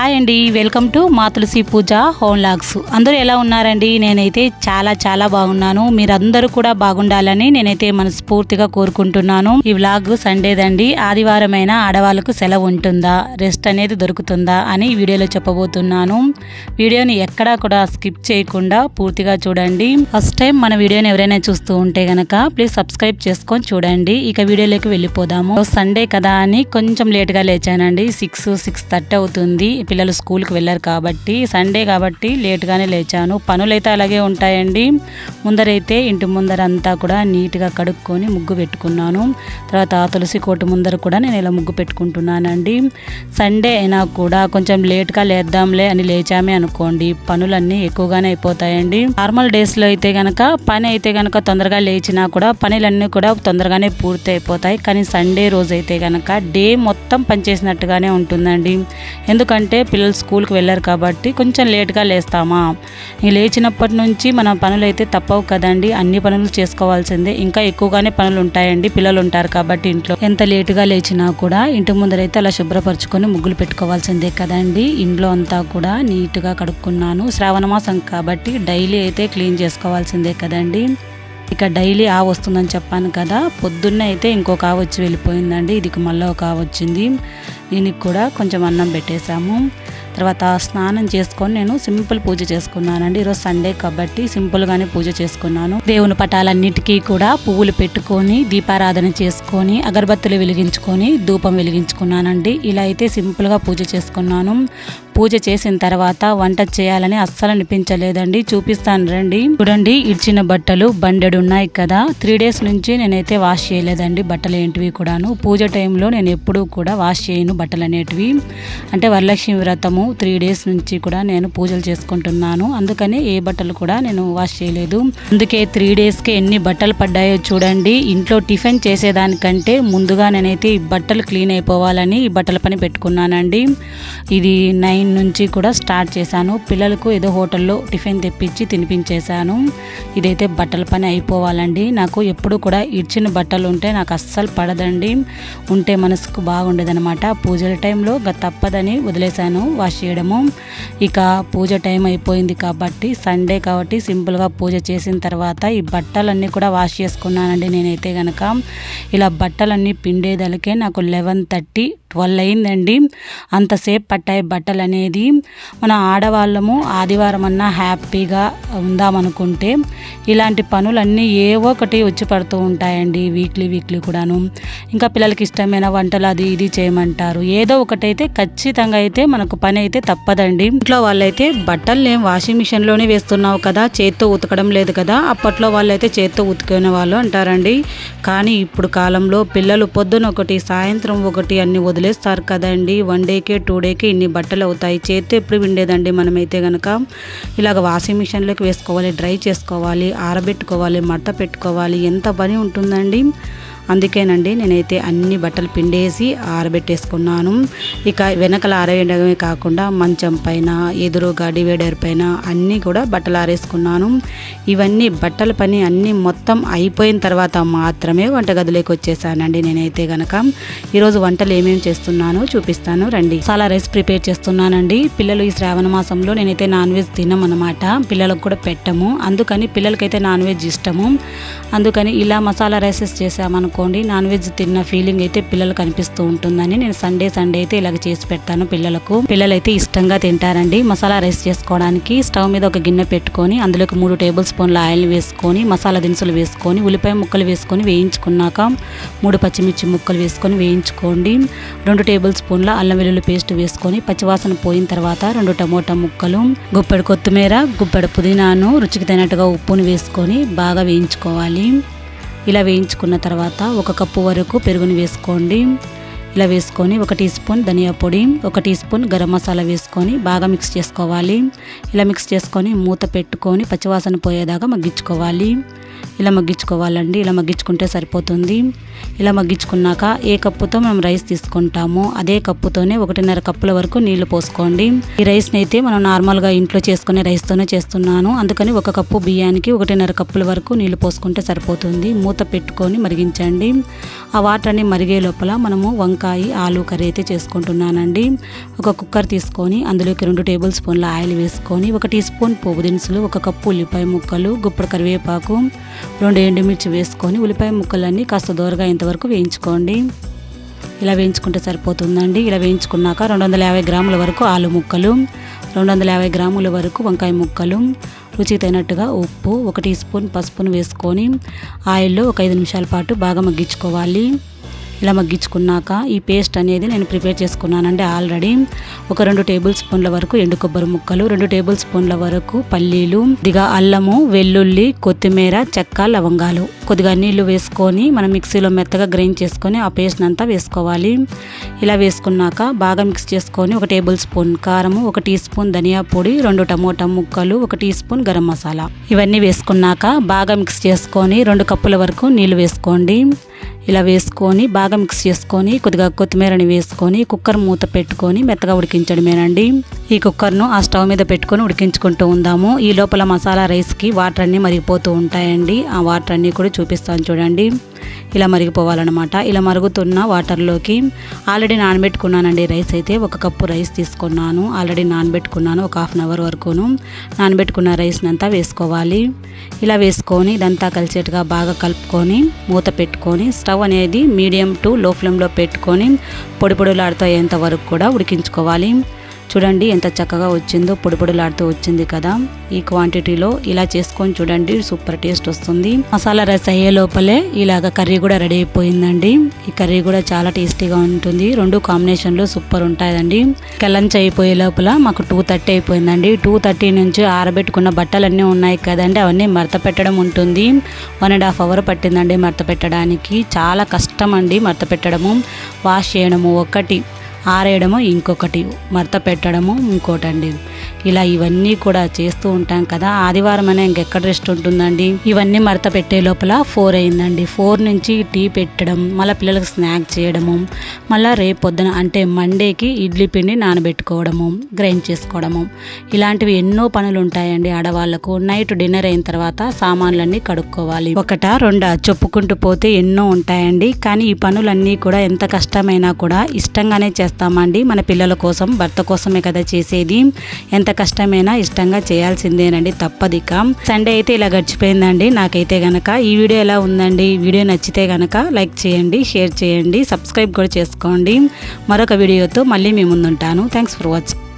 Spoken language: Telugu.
హాయ్ అండి, వెల్కమ్ టు మా తులసి పూజ హోమ్ లాగ్స్. అందరూ ఎలా ఉన్నారండి? నేనైతే చాలా బాగున్నాను. మీరందరూ కూడా బాగుండాలని నేనైతే మనస్ఫూర్తిగా కోరుకుంటున్నాను. ఈ వ్లాగ్ సండేదండి. ఆదివారమైన ఆడవాళ్ళకు సెలవు ఉంటుందా, రెస్ట్ అనేది దొరుకుతుందా అని వీడియోలో చెప్పబోతున్నాను. వీడియోని ఎక్కడా కూడా స్కిప్ చేయకుండా పూర్తిగా చూడండి. ఫస్ట్ టైం మన వీడియోని ఎవరైనా చూస్తూ ఉంటే గనక ప్లీజ్ సబ్స్క్రైబ్ చేసుకొని చూడండి. ఇక వీడియోలోకి వెళ్ళిపోదాము. సండే కదా అని కొంచెం లేట్గా లేచానండి. 6:30 అవుతుంది. పిల్లలు స్కూల్కి వెళ్ళారు కాబట్టి, సండే కాబట్టి లేట్గానే లేచాను. పనులైతే అలాగే ఉంటాయండి. ముందరైతే ఇంటి ముందర అంతా కూడా నీట్గా కడుక్కొని ముగ్గు పెట్టుకున్నాను. తర్వాత తులసి కోట ముందర కూడా నేను ఇలా ముగ్గు పెట్టుకుంటున్నానండి. సండే అయినా కూడా కొంచెం లేట్గా లేద్దాంలే అని లేచామే అనుకోండి, పనులన్నీ ఎక్కువగానే అయిపోతాయండి. నార్మల్ డేస్లో అయితే కనుక పని అయితే కనుక తొందరగా లేచినా కూడా పనులన్నీ కూడా తొందరగానే పూర్తి అయిపోతాయి. కానీ సండే రోజు అయితే కనుక డే మొత్తం పనిచేసినట్టుగానే ఉంటుందండి. ఎందుకంటే పిల్లలు స్కూల్కి వెళ్ళారు కాబట్టి కొంచెం లేట్గా లేస్తామా, లేచినప్పటి నుంచి మన పనులు అయితే తప్పవు కదండి. అన్ని పనులు చేసుకోవాల్సిందే. ఇంకా ఎక్కువగానే పనులు ఉంటాయండి. పిల్లలు ఉంటారు కాబట్టి ఇంట్లో ఎంత లేటుగా లేచినా కూడా ఇంటి ముందరైతే అలా శుభ్రపరచుకొని ముగ్గులు పెట్టుకోవాల్సిందే కదండి. ఇంట్లో అంతా కూడా నీట్గా కడుక్కున్నాను. శ్రావణ మాసం కాబట్టి డైలీ అయితే క్లీన్ చేసుకోవాల్సిందే కదండి. ఇక డైలీ ఆవు వస్తుందని చెప్పాను కదా, పొద్దున్నే అయితే ఇంకొక ఆవు వచ్చి వెళ్ళిపోయిందండి. ఇది మళ్ళీ ఒక ఆవు వచ్చింది. దీనికి కూడా కొంచెం అన్నం పెట్టేశాము. తర్వాత స్నానం చేసుకొని నేను సింపుల్ పూజ చేసుకున్నానండి. ఈరోజు సండే కాబట్టి సింపుల్గానే పూజ చేసుకున్నాను. దేవుని పటాలన్నిటికీ కూడా పువ్వులు పెట్టుకొని దీపారాధన చేసుకొని అగరబత్తులు వెలిగించుకొని ధూపం వెలిగించుకున్నానండి. ఇలా అయితే సింపుల్గా పూజ చేసుకున్నాను. పూజ చేసిన తర్వాత వంట చేయాలని అస్సలు అనిపించలేదండి. చూపిస్తాను రండి. చూడండి, ఇడ్చిన బట్టలు బండెడు ఉన్నాయి కదా. 3 days నుంచి నేనైతే వాష్ చేయలేదండి బట్టలు ఏంటివి కూడాను. పూజ టైంలో నేను ఎప్పుడూ కూడా వాష్ చేయను బట్టలు అనేటివి. అంటే వరలక్ష్మి వ్రతము 3 days నుంచి కూడా నేను పూజలు చేసుకుంటున్నాను. అందుకని ఏ బట్టలు కూడా నేను వాష్ చేయలేదు. అందుకే 3 daysకి ఎన్ని బట్టలు పడ్డాయో చూడండి. ఇంట్లో టిఫిన్ చేసేదానికంటే ముందుగా నేనైతే ఈ బట్టలు క్లీన్ అయిపోవాలని ఈ బట్టల పని పెట్టుకున్నానండి. ఇది 9 నుంచి కూడా స్టార్ట్ చేశాను. పిల్లలకు ఏదో హోటల్లో టిఫిన్ తెప్పించి తినిపించేశాను. ఇదైతే బట్టల పని అయిపోవాలండి. నాకు ఎప్పుడు కూడా ఇడ్చిన బట్టలు ఉంటే నాకు అస్సలు పడదండి. ఉంటే మనసుకు బాగుండేదనమాట. పూజల టైంలో తప్పదని వదిలేశాను వాష్ చేయడము. ఇక పూజ టైం అయిపోయింది కాబట్టి, సండే కాబట్టి సింపుల్గా పూజ చేసిన తర్వాత ఈ బట్టలన్నీ కూడా వాష్ చేసుకున్నానండి. నేనైతే కనుక ఇలా బట్టలన్నీ పిండేదలకే నాకు 11:30, 12 అయిందండి. అంతసేపు పట్టాయి బట్టలు అనేది. మన ఆడవాళ్ళము ఆదివారం అన్నా హ్యాపీగా ఉందామనుకుంటే ఇలాంటి పనులన్నీ ఏవో ఒకటి వచ్చి పడుతూ ఉంటాయండి. వీక్లీ కూడాను. ఇంకా పిల్లలకి ఇష్టమైన వంటలు అది ఇది చేయమంటారు. ఏదో ఒకటైతే ఖచ్చితంగా అయితే మనకు పని అయితే తప్పదండి. ఇంట్లో వాళ్ళైతే బట్టలు ఏం వాషింగ్ మిషన్లోనే వేస్తున్నావు కదా, చేత్తో ఉతకడం లేదు కదా. అప్పట్లో వాళ్ళైతే చేత్తో ఉతికిన వాళ్ళు అంటారండి. కానీ ఇప్పుడు కాలంలో పిల్లలు పొద్దున ఒకటి సాయంత్రం ఒకటి అన్ని వదిలేస్తారు కదండి. 1 dayకే 2 dayకే ఇన్ని బట్టలు అవుతాయి. చేత్తో ఎప్పుడు విండేదండి. మనమైతే కనుక ఇలాగ వాషింగ్ మిషన్లోకి వేసుకోవాలి, డ్రై చేసుకోవాలి, ఆరబెట్టుకోవాలి, మడత పెట్టుకోవాలి. ఎంత పని ఉంటుందండి. అందుకేనండి నేనైతే అన్ని బట్టలు పిండేసి ఆరబెట్టేసుకున్నాను. ఇక వెనకల ఆరేయడమే కాకుండా మంచం పైన, ఎదురుగా డివైడర్ పైన అన్నీ కూడా బట్టలు ఆరేసుకున్నాను. ఇవన్నీ బట్టల పని అన్నీ మొత్తం అయిపోయిన తర్వాత మాత్రమే వంటగదిలోకి వచ్చేసానండి. నేనైతే కనుక ఈరోజు వంటలు ఏమేమి చేస్తున్నానో చూపిస్తాను రండి. మసాలా రైస్ ప్రిపేర్ చేస్తున్నానండి. పిల్లలు ఈ శ్రావణ మాసంలో నేనైతే నాన్ వెజ్ తినం అనమాట. పిల్లలకు కూడా పెట్టము. అందుకని పిల్లలకైతే నాన్ వెజ్ ఇష్టము. అందుకని ఇలా మసాలా రైసెస్ చేసామనుకో, నాన్ వెజ్ తిన్న ఫీలింగ్ అయితే పిల్లలకు అనిపిస్తూ ఉంటుందని నేను సండే అయితే ఇలాగ చేసి పెడతాను పిల్లలకు. పిల్లలైతే ఇష్టంగా తింటారండి. మసాలా రైస్ చేసుకోవడానికి స్టవ్ మీద ఒక గిన్నె పెట్టుకొని అందులోకి 3 tablespoons ఆయిల్ వేసుకొని మసాలా దినుసులు వేసుకొని ఉల్లిపాయ ముక్కలు వేసుకొని వేయించుకున్నాక 3 పచ్చిమిర్చి ముక్కలు వేసుకొని వేయించుకోండి. 2 tablespoons అల్లం వెల్లుల్లి పేస్ట్ వేసుకొని పచ్చివాసన పోయిన తర్వాత 2 టమోటా ముక్కలు, గుప్పెడు కొత్తిమీర, గుప్పెడు పుదీనాను, రుచికి తగినట్టుగా ఉప్పును వేసుకొని బాగా వేయించుకోవాలి. ఇలా వేయించుకున్న తర్వాత 1 కప్పు వరకు పెరుగుని వేసుకోండి. ఇలా వేసుకొని 1 teaspoon ధనియా పొడి, 1 teaspoon గరం మసాలా వేసుకొని బాగా మిక్స్ చేసుకోవాలి. ఇలా మిక్స్ చేసుకొని మూత పెట్టుకొని పచ్చివాసన పోయేదాకా మగ్గించుకోవాలి. ఇలా మగ్గించుకోవాలండి. ఇలా మగ్గించుకుంటే సరిపోతుంది. ఇలా మగ్గించుకున్నాక ఏ కప్పుతో మనం రైస్ తీసుకుంటామో అదే కప్పుతోనే 1.5 కప్పుల వరకు నీళ్లు పోసుకోండి. ఈ రైస్ని అయితే మనం నార్మల్గా ఇంట్లో చేసుకునే రైస్తోనే చేస్తున్నాను. అందుకని 1 కప్పు బియ్యానికి 1.5 కప్పుల వరకు నీళ్లు పోసుకుంటే సరిపోతుంది. మూత పెట్టుకొని మరిగించండి. ఆ వాటర్ అన్ని మరిగే లోపల మనము వంకాయ ఆలు కర్రీ అయితే చేసుకుంటున్నానండి. ఒక కుక్కర్ తీసుకొని అందులోకి 2 టేబుల్ స్పూన్ల ఆయిల్ వేసుకొని 1 టీ స్పూన్ పోపు దినుసులు, 1 కప్పు ఉల్లిపాయ ముక్కలు, గుప్పెడు కరివేపాకు, 2 ఎండుమిర్చి వేసుకొని ఉల్లిపాయ ముక్కలన్నీ కాస్త దూరగా ఇంతవరకు వేయించుకోండి. ఇలా వేయించుకుంటే సరిపోతుందండి. ఇలా వేయించుకున్నాక 250 గ్రాముల వరకు ఆలు ముక్కలు, 250 గ్రాముల వరకు వంకాయ ముక్కలు, రుచికి తగినట్టుగా ఉప్పు, 1 టీ స్పూన్ పసుపును వేసుకొని ఆయిల్లో ఒక 5 నిమిషాల పాటు బాగా మగ్గించుకోవాలి. ఇలా మగ్గించుకున్నాక ఈ పేస్ట్ అనేది నేను ప్రిపేర్ చేసుకున్నానండి ఆల్రెడీ. ఒక 2 టేబుల్ స్పూన్ల వరకు ఎండు కొబ్బరి ముక్కలు, 2 టేబుల్ స్పూన్ల వరకు పల్లీలు, కొద్దిగా అల్లము, వెల్లుల్లి, కొత్తిమీర, చెక్క, లవంగాలు, కొద్దిగా నీళ్లు వేసుకొని మనం మిక్సీలో మెత్తగా గ్రైండ్ చేసుకొని ఆ పేస్ట్ అంతా వేసుకోవాలి. ఇలా వేసుకున్నాక బాగా మిక్స్ చేసుకొని 1 టేబుల్ స్పూన్ కారము, 1 టీ స్పూన్ ధనియా పొడి, 2 టమోటా ముక్కలు, 1 టీ స్పూన్ గరం మసాలా ఇవన్నీ వేసుకున్నాక బాగా మిక్స్ చేసుకొని 2 కప్పుల వరకు నీళ్లు వేసుకోండి. ఇలా వేసుకొని బాగా మిక్స్ చేసుకొని కొద్దిగా కొత్తిమీరని వేసుకొని కుక్కర్ మూత పెట్టుకొని మెత్తగా ఉడికించడమేనండి. ఈ కుక్కర్ను ఆ స్టవ్ మీద పెట్టుకొని ఉడికించుకుంటూ ఉందాము. ఈ లోపల మసాలా రైస్కి వాటర్ అన్నీ మరిగిపోతూ ఉంటాయండి. ఆ వాటర్ అన్నీ కూడా చూపిస్తాను చూడండి. ఇలా మరిగిపోవాలన్నమాట. ఇలా మరుగుతున్న వాటర్లోకి ఆల్రెడీ నానబెట్టుకున్నానండి రైస్ అయితే. 1 కప్పు రైస్ తీసుకున్నాను. ఆల్రెడీ నానబెట్టుకున్నాను. ఒక 1/2 అవర్ వరకును నానబెట్టుకున్న రైస్ని అంతా వేసుకోవాలి. ఇలా వేసుకొని ఇదంతా కలిసేట్టుగా బాగా కలుపుకొని మూత పెట్టుకొని స్టవ్ అనేది మీడియం టు లో ఫ్లేమ్లో పెట్టుకొని పొడి పొడిలాడుతాయేంత వరకు కూడా ఉడికించుకోవాలి. చూడండి ఎంత చక్కగా వచ్చిందో, పొడి పొడిలాడుతూ వచ్చింది కదా. ఈ క్వాంటిటీలో ఇలా చేసుకొని చూడండి, సూపర్ టేస్ట్ వస్తుంది. మసాలా రైస్ అయ్యే లోపలే ఇలాగ కర్రీ కూడా రెడీ అయిపోయిందండి. ఈ కర్రీ కూడా చాలా టేస్టీగా ఉంటుంది. 2 కాంబినేషన్లో సూపర్ ఉంటాయండి. లంచ్ అయిపోయే లోపల మాకు 2:30 అయిపోయిందండి. 2:30 నుంచి ఆరబెట్టుకున్న బట్టలన్నీ ఉన్నాయి కదండి, అవన్నీ మడత పెట్టడం ఉంటుంది. 1.5 అవర్ పట్టిందండి మడత పెట్టడానికి. చాలా కష్టం అండి మడత పెట్టడము. వాష్ చేయడము ఒకటి, ఆరేయడము ఇంకొకటి, మడత పెట్టడము ఇంకోటండి. ఇలా ఇవన్నీ కూడా చేస్తూ ఉంటాం కదా. ఆదివారం అనే ఇంకెక్కడ రెస్ట్ ఉంటుందండి. ఇవన్నీ మడత పెట్టే లోపల 4 అయిందండి. 4 నుంచి టీ పెట్టడం, మళ్ళీ పిల్లలకు స్నాక్ చేయడము, మళ్ళీ రేపు పొద్దున అంటే మండేకి ఇడ్లీ పిండి నానబెట్టుకోవడము, గ్రైండ్ చేసుకోవడము, ఇలాంటివి ఎన్నో పనులు ఉంటాయండి ఆడవాళ్లకు. నైట్ డిన్నర్ అయిన తర్వాత సామాన్లన్నీ కడుక్కోవాలి. 1, 2 చెప్పుకుంటూ పోతే ఎన్నో ఉంటాయండి. కానీ ఈ పనులన్నీ కూడా ఎంత కష్టమైనా కూడా ఇష్టంగానే చేస్తామండి. మన పిల్లల కోసం, భర్త కోసమే కదా చేసేది. ఎంత కష్టమైనా ఇష్టంగా చేయాల్సిందేనండి, తప్పదిక. సండే అయితే ఇలా గడిచిపోయిందండి నాకైతే గనక. ఈ వీడియో ఎలా ఉందండి? వీడియో నచ్చితే గనక లైక్ చేయండి, షేర్ చేయండి, సబ్స్క్రైబ్ కూడా చేసుకోండి. మరొక వీడియోతో మళ్ళీ మీ ముందుంటాను. Thanks for watching.